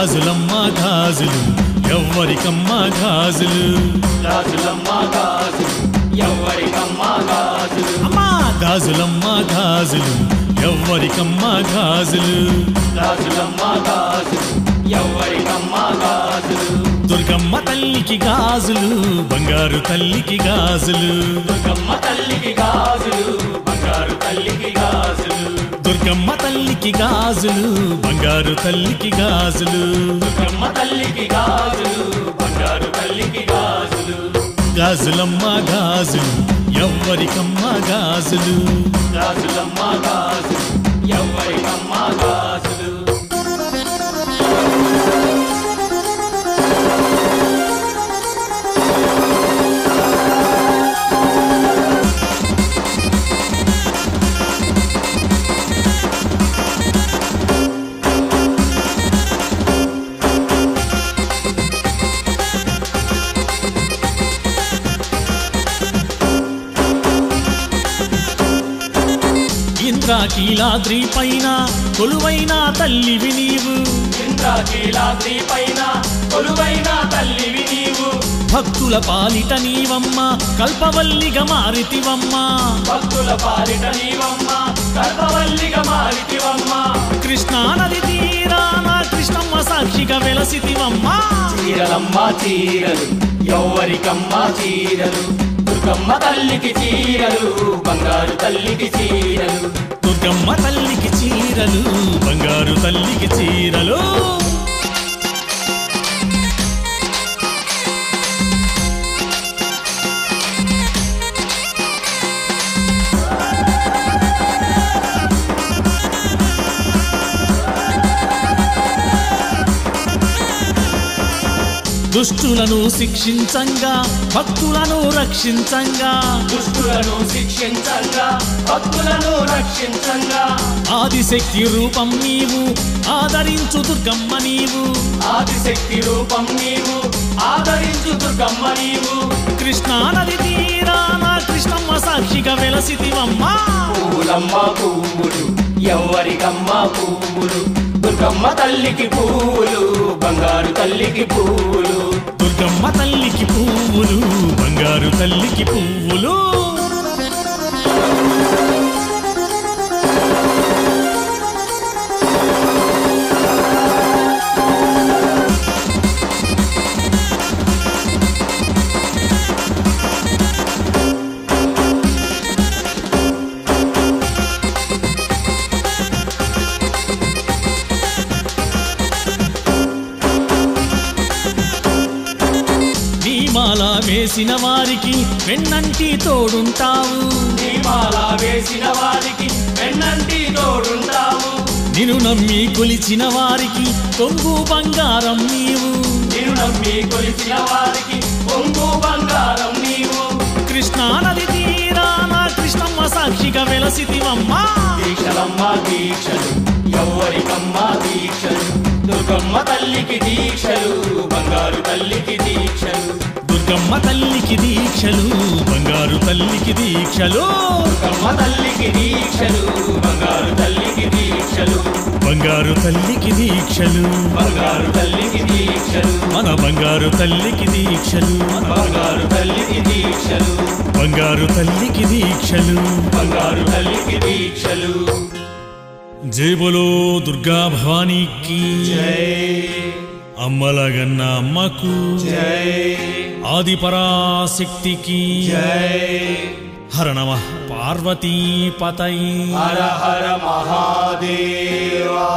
గాజులమ్మ గాజులు ఎవ్వరికమ్మ గాజులు గాజులమ్మ గాజులు ఎవ్వరికమ్మ గాజులు అమ్మా గాజులమ్మ గాజులు ఎవ్వరికమ్మ గాజులు గాజులమ్మ గాజులు ఎవ్వరికమ్మ గాజులు దుర్గమ్మ తల్లికి గాజులు బంగారు తల్లికి గాజులు దుర్గమ్మ తల్లికి గాజులు బంగారు తల్లికి గాజులు దుర్గమ్మ తల్లికి గాజులు బంగారు తల్లికి గాజులు దుర్గమ్మ తల్లికి గాజులు బంగారు తల్లికి గాజులు గాజులమ్మ గాజులు ఎవ్వరికమ్మ గాజులు గాజులమ్మ గాజులు ఎవ్వరికమ్మ గాజులు ఇంద్రకీలాద్రి పైన కొలువైన తల్లివి నీవు ఇంద్రకీలాద్రి పైన కొలువైన తల్లివి నీవు భక్తుల పాలిట నీవమ్మ కల్పవల్లిగా మారితివమ్మ భక్తుల పాలిట నీవమ్మ కల్పవల్లిగా మారితివమ్మ కృష్ణా నది తీరాన కృష్ణమ్మ సాక్షిగా వెలసితివమ్మ చీరలమ్మ చీరలు ఎవ్వరికమ్మ చీరలు దుర్గమ్మ తల్లికి చీరలు బంగారు తల్లికి చీరలు దుర్గమ్మ తల్లికి చీరలు బంగారు తల్లికి చీరలు దుష్టులను శిక్షించంగా భక్తులను రక్షించంగా దుష్టులను శిక్షించంగా భక్తులను రక్షించంగా ఆదిశక్తి రూపం నీవు ఆదరించు దుర్గమ్మ నీవు ఆదిశక్తి రూపం నీవు ఆదరించు దుర్గమ్మ నీవు కృష్ణా నది తీరాన కృష్ణమ్మ సాక్షిగా వెలసితివమ్మ పువ్వులమ్మ పువ్వులు ఎవ్వరికమ్మ పువ్వులు దుర్గమ్మ తల్లికి పువ్వులు బంగారు తల్లికి పువ్వులు దుర్గమ్మ తల్లికి పువ్వులు బంగారు తల్లికి పువ్వులు మాల వేసిన వారికి వెన్నంటి తోడుంటావు మాల వేసిన వారికి వెన్నంటి తోడుంటావు నిన్ను నమ్మి కొలిచిన వారికి కొంగు బంగారం నీవు నిన్ను నమ్మి కొలిచిన వారికి కొంగు బంగారం నీవు కృష్ణా నది తీరాన కృష్ణమ్మ సాక్షిగా వెలసితివమ్మ దీక్షలమ్మ దీక్షలు ఎవ్వరికమ్మ దీక్షలు దుర్గమ్మ తల్లికి దీక్షలు బంగారు తల్లికి దీక్షలు దుర్గమ్మ తల్లికి దీక్షలు బంగారు తల్లికి దీక్షలు దుర్గమ్మ తల్లికి దీక్షలు బంగారు తల్లికి దీక్షలు బంగారు తల్లికి దీక్షలు బంగారు తల్లికి దీక్షలు మన బంగారు తల్లికి దీక్షలు బంగారు తల్లికి దీక్షలు బంగారు తల్లికి దీక్షలు బంగారు తల్లికి దీక్షలు జై బోలో దుర్గా భవానీకి జై అమ్మలగన్న అమ్మకు జై ఆది పరాశక్తికి జై హర నమః పార్వతీ పతై హర హర మహాదేవా